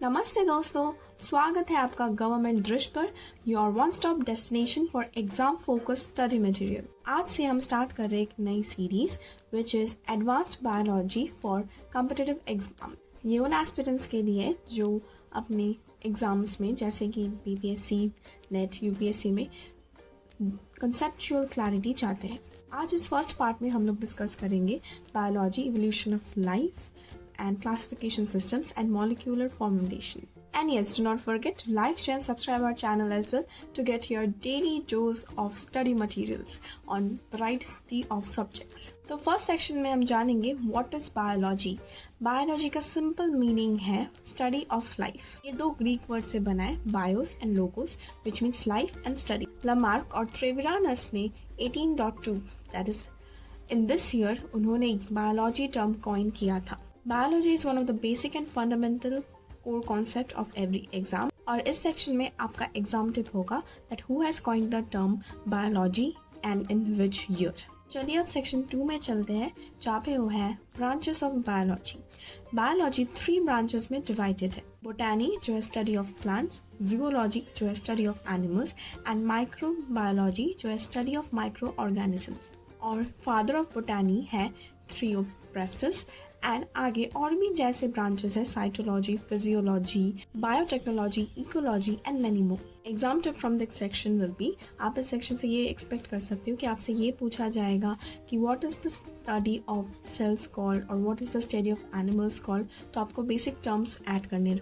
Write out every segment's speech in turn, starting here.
नमस्ते दोस्तों, स्वागत है आपका गवर्नमेंट दृश्य पर, your one stop destination for exam focus study material. आज से हम स्टार्ट कर रहे हैं एक नई series which is advanced biology for competitive exam. ये उन एस्पिरेंट्स के लिए जो अपने एग्जाम्स में जैसे कि बीपीएससी, नेट, यूपीएससी में कंसेप्चुअल क्लैरिटी चाहते हैं। आज इस फर्स्ट पार्ट में हम लोग डिस्कस करेंगे biology, evolution of life and classification systems and molecular formulation. And yes, do not forget to like, share and subscribe our channel as well to get your daily dose of study materials on variety of subjects. तो first section में हम जानेंगे what is biology. Biology का simple meaning है study of life. ये दो Greek word से बना है, bios and logos, which means life and study. Lamarck और Treviranus ने 18.2 that is in this year उन्होंने biology term coin किया था। Biology is one of the basic and fundamental core concept of every exam. और इस section में आपका exam tip होगा that who has coined the term biology and in which year. चलिए अब सेक्शन 2 में चलते हैं जहाँ पे वो है branches of biology. Biology 3 branches में divided है. Botany जो है study of plants, zoology जो है study of animals and microbiology जो है study of microorganisms. और फादर ऑफ बोटानी है थियोप्रेस्टस एंड आगे और भी जैसे ब्रांचेस है cytology, physiology, biotechnology, ecology and many more. Exam tip from this section will be, आप इस सेक्शन से ये एक्सपेक्ट कर सकते हो कि आपसे ये पूछा जाएगा कि what is the study of cells called और what is the study of animals called. तो आपको बेसिक टर्म्स ऐड करने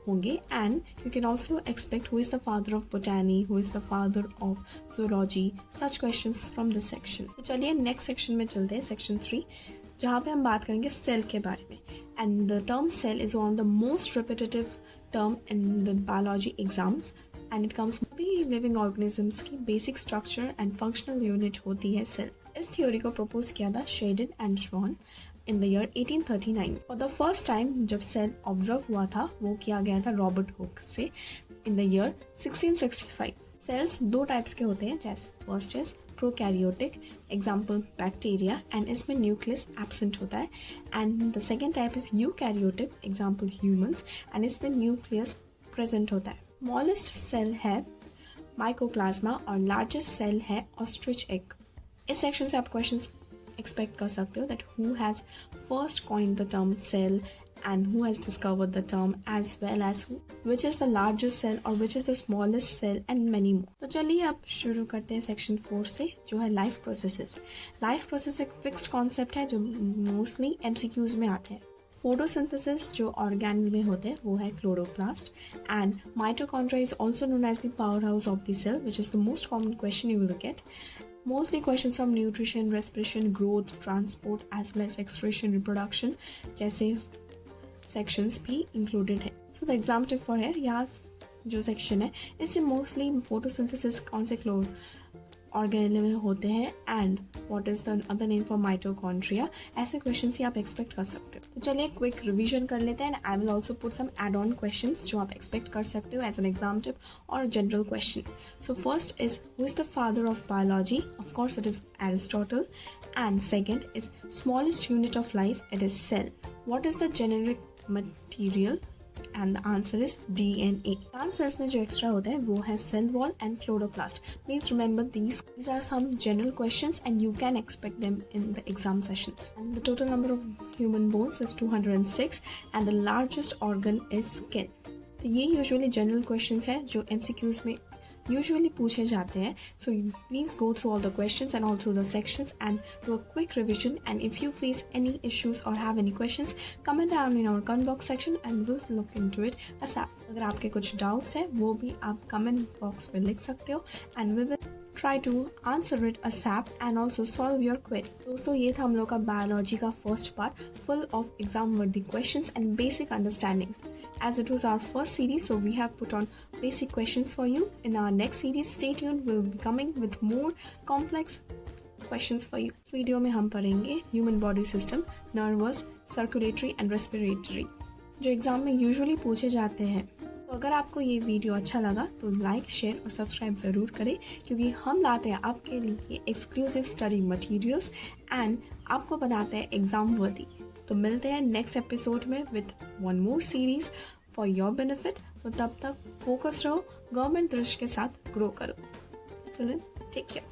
होंगे and you can also expect who is the father of botany, who is the father of zoology, such questions from this section. तो चलिए next section में चलते हैं, section 3, जहाँ पे हम बात करेंगे सेल के बारे में। And the term cell is one of the most repetitive term in the biology exams and it comes भी लिविंग ऑर्गेनिजम्स की basic structure and functional unit होती है सेल। इस थ्योरी को प्रपोज किया था Schleiden and Schwann in the year 1839. For the first time जब cell observe हुआ था वो किया गया था रॉबर्ट हुक से in the year 1665. सेल्स दो टाइप्स के होते हैं, जैसे first is prokaryotic, example bacteria, and इसमें न्यूक्लियस एब्सेंट होता है। And the second type is eukaryotic, example humans, and इसमें न्यूक्लियस प्रेजेंट होता है। स्मॉलेस्ट सेल है माइकोप्लाज्मा और लार्जेस्ट सेल है ऑस्ट्रिच एग। इस सेक्शन से आप क्वेश्चंस एक्सपेक्ट कर सकते हो that who has first coined the term cell and who has discovered the term as well as which is the largest cell or which is the smallest cell and many more. तो चलिए अब शुरू करते हैं section 4 से, जो है life processes. Life process एक फिक्स्ड कॉन्सेप्ट है जो मोस्टली एमसीक्यूज में आते हैं। फोटोसिंथेसिस जो ऑर्गेनल में होते हैं वो है chloroplast and mitochondria is also known as the powerhouse of the cell which is the most common question you will get. Mostly questions from nutrition, respiration, growth, transport as well as excretion, reproduction जैसे sections भी included है। So the exam tip for here, यहाँ जो section है इससे mostly photosynthesis कौन से organelle में होते हैं and what is the other name for mitochondria, ऐसे क्वेश्चंस ही आप एक्सपेक्ट कर सकते हो। तो चलिए क्विक रिवीजन कर लेते हैं and I will also put some add on questions जो आप एक्सपेक्ट कर सकते हो एज एन एग्जाम टिप और general question. So first is who is the father of biology, of course it is Aristotle, and second is smallest unit of life, it is cell. What is the generic material and the answer is DNA. Plant cells में जो extra होता है वो है cell wall and chloroplast. Please remember these are some general questions and you can expect them in the exam sessions. And the total number of human bones is 206 and the largest organ is skin. तो ये usually general questions है जो MCQs में usually पूछे जाते हैं. So please go through all the questions and all through the sections and do a quick revision. And if you face any issues or have any questions, comment down in our comment box section and we'll look into it ASAP. अगर आपके कुछ doubts हैं वो भी आप comment box में लिख सकते हो and we will try to answer it ASAP and also solve your query. दोस्तों ये था हम लोग का biology का first part full of exam worthy questions and basic understanding. As it was our first series, so we have put on basic questions for you. In our next series, stay tuned, we'll be coming with more complex questions for you. Video में हम पढ़ेंगे human body system, nervous, circulatory and respiratory जो exam में usually पूछे जाते हैं। तो अगर आपको ये वीडियो अच्छा लगा तो लाइक, शेयर और सब्सक्राइब ज़रूर करें क्योंकि हम लाते हैं आपके लिए एक्सक्लूसिव स्टडी मटेरियल्स एंड आपको बनाते हैं एग्जाम वर्दी। तो मिलते हैं नेक्स्ट एपिसोड में with one more series for your benefit. तो तब तक फोकस रहो, गवर्नमेंट दृष्टि के साथ ग्रो करो। चलिए, टेक केयर।